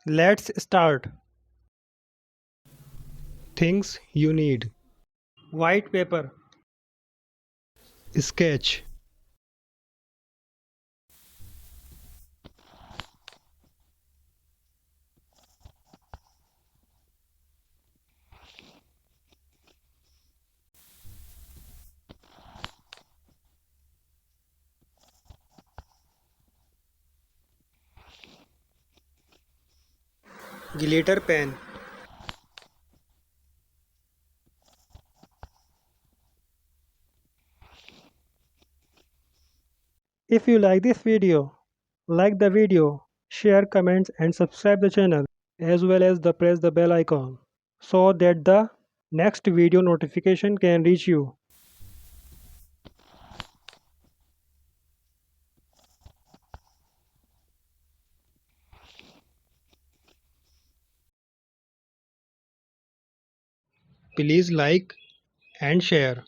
Let's start. Things you need: white paper, sketch, glitter pen. If you like this video, like the video, share, comments and subscribe the channel as well as press the bell icon so that the next video notification can reach you. Please like and share.